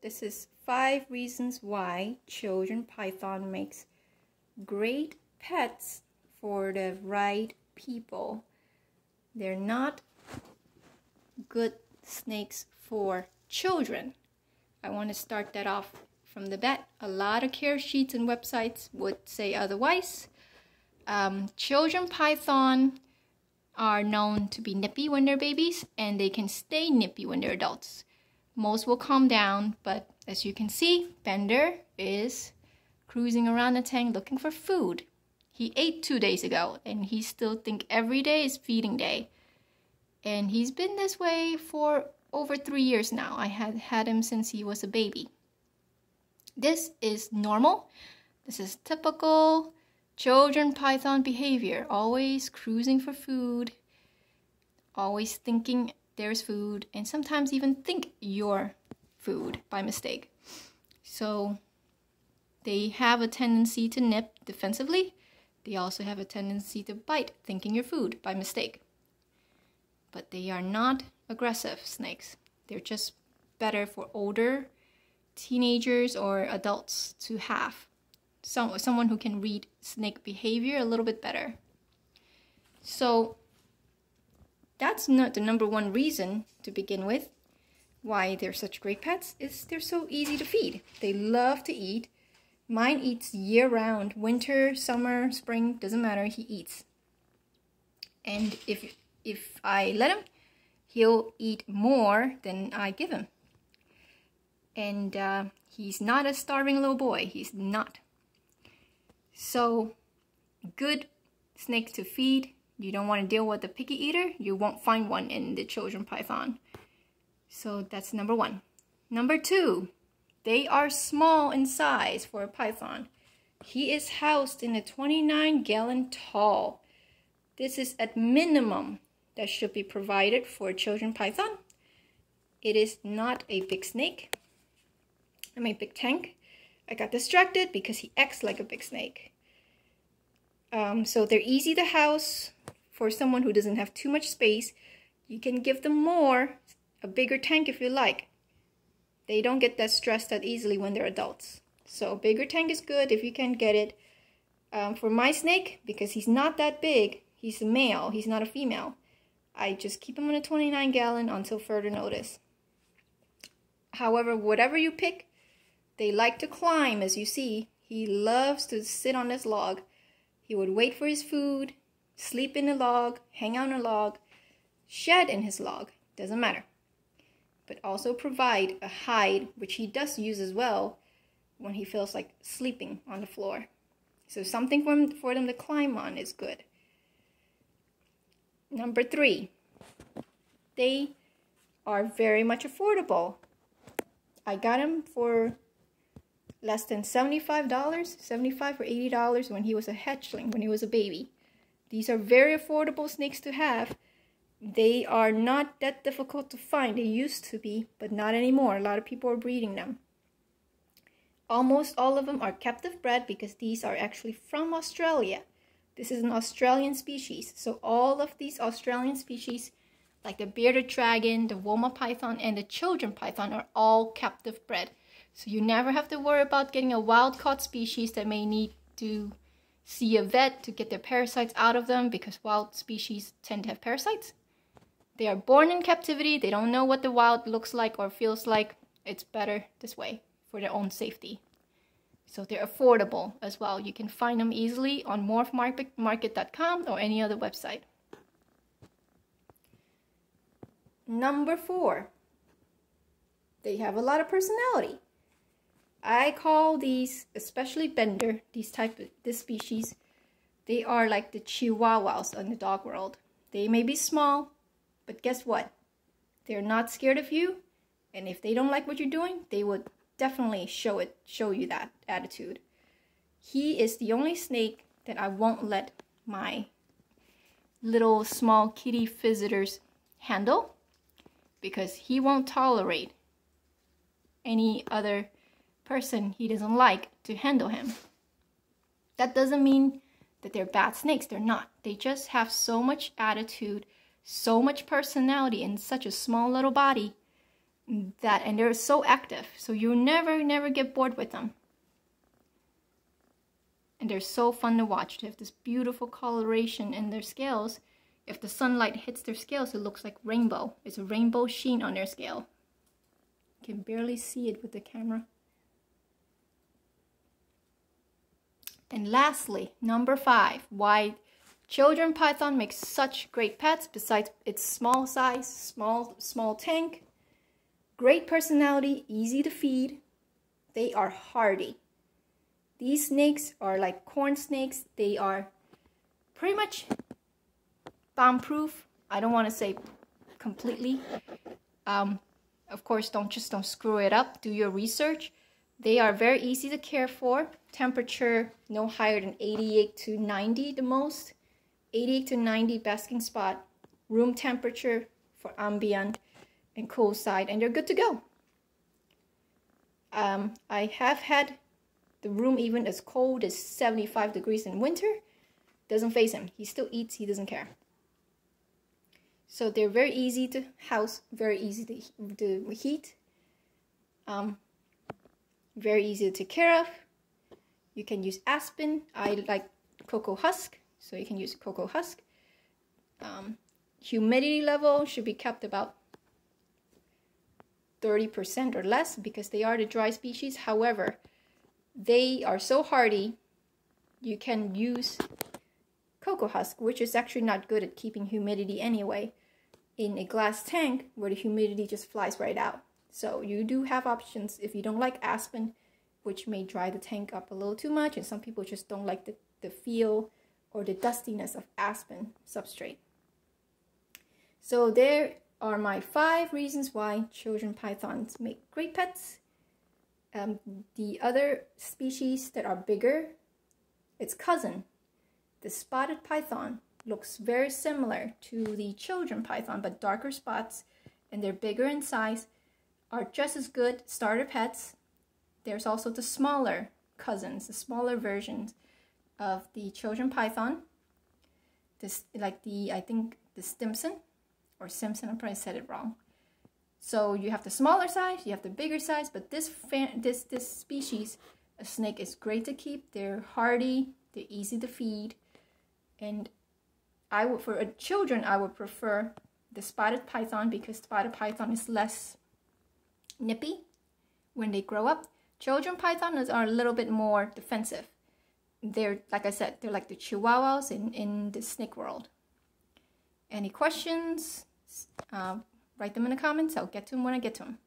This is 5 reasons why children python makes great pets for the right people. They're not good snakes for children. I want to start that off from the bat. A lot of care sheets and websites would say otherwise. Children python are known to be nippy when they're babies, and they can stay nippy when they're adults. Most will calm down, but as you can see, Bender is cruising around the tank looking for food. He ate 2 days ago, and he still thinks every day is feeding day. And he's been this way for over 3 years now. I had him since he was a baby. This is normal. This is typical children python behavior. Always cruising for food, always thinking there's food, and sometimes even think you're food by mistake. So they have a tendency to nip defensively. They also have a tendency to bite thinking you're food by mistake. But they are not aggressive snakes. They're just better for older teenagers or adults to have. Someone who can read snake behavior a little bit better. So that's not the number one reason to begin with why they're such great pets, is they're so easy to feed. They love to eat. Mine eats year round, winter, summer, spring, doesn't matter, he eats. And if I let him, he'll eat more than I give him. And he's not a starving little boy, he's not. So, good snakes to feed. You don't want to deal with a picky eater. You won't find one in the children python. So that's number 1. Number 2, they are small in size for a python. He is housed in a 29-gallon tall. This is at minimum that should be provided for a children python. It is not a big snake. Big tank. I got distracted because he acts like a big snake. So they're easy to house for someone who doesn't have too much space. You can give them more, a bigger tank if you like. They don't get that stressed that easily when they're adults. So a bigger tank is good if you can get it. For my snake, because he's not that big, he's a male, he's not a female, I just keep him on a 29-gallon until further notice. However, whatever you pick, they like to climb, as you see. He loves to sit on this log. He would wait for his food, sleep in the log, hang out in a log, shed in his log, doesn't matter. But also provide a hide, which he does use as well when he feels like sleeping on the floor. So something for them to climb on is good. Number 3, they are very much affordable. I got him for less than $75, $75 or $80 when he was a hatchling, when he was a baby. These are very affordable snakes to have. They are not that difficult to find. They used to be, but not anymore. A lot of people are breeding them. Almost all of them are captive bred because these are actually from Australia. This is an Australian species. So all of these Australian species, like the bearded dragon, the Woma python, and the children python, are all captive bred. So you never have to worry about getting a wild-caught species that may need to see a vet to get their parasites out of them, because wild species tend to have parasites. They are born in captivity. They don't know what the wild looks like or feels like. It's better this way for their own safety. So they're affordable as well. You can find them easily on morphmarket.com or any other website. Number 4, they have a lot of personality. I call these, especially Bender, this species, they are like the Chihuahuas in the dog world. They may be small, but guess what? They're not scared of you, and if they don't like what you're doing, they would definitely show you that attitude. He is the only snake that I won't let my little small kitty visitors handle, because he won't tolerate any other person he doesn't like to handle him. That doesn't mean that they're bad snakes. They're not. They just have so much attitude, so much personality in such a small little body. and they're so active, so you never get bored with them. And they're so fun to watch. They have this beautiful coloration in their scales. If the sunlight hits their scales, it looks like rainbow. It's a rainbow sheen on their scale. You can barely see it with the camera. And lastly, number 5, why children python makes such great pets besides its small size, small tank, great personality, easy to feed. They are hardy. These snakes are like corn snakes. They are pretty much bomb-proof. I don't want to say completely. Of course, don't screw it up. Do your research. They are very easy to care for. Temperature no higher than 88 to 90 the most. 88 to 90 basking spot. Room temperature for ambient and cool side, and they're good to go. I have had the room even as cold as 75 degrees in winter. Doesn't faze him. He still eats. He doesn't care. So they're very easy to house, very easy to heat, very easy to take care of. You can use aspen. I like cocoa husk, so you can use cocoa husk. Humidity level should be kept about 30% or less because they are the dry species. However, they are so hardy, you can use cocoa husk, which is actually not good at keeping humidity anyway, in a glass tank where the humidity just flies right out. So you do have options if you don't like aspen, which may dry the tank up a little too much, and some people just don't like the feel or the dustiness of aspen substrate. So there are my 5 reasons why children pythons make great pets. The other species that are bigger, its cousin, the spotted python, looks very similar to the children python, but darker spots, and they're bigger in size, are just as good starter pets. There's also the smaller cousins, the smaller versions of the children python. This, like I think the Stimson or Simpson, I probably said it wrong. So you have the smaller size, you have the bigger size, but this species of snake is great to keep. They're hardy, they're easy to feed, and for children, I would prefer the spotted python because spotted python is less nippy when they grow up. Children pythons are a little bit more defensive. They're, like I said, they're like the chihuahuas in the snake world. Any questions? Write them in the comments. I'll get to them when I get to them.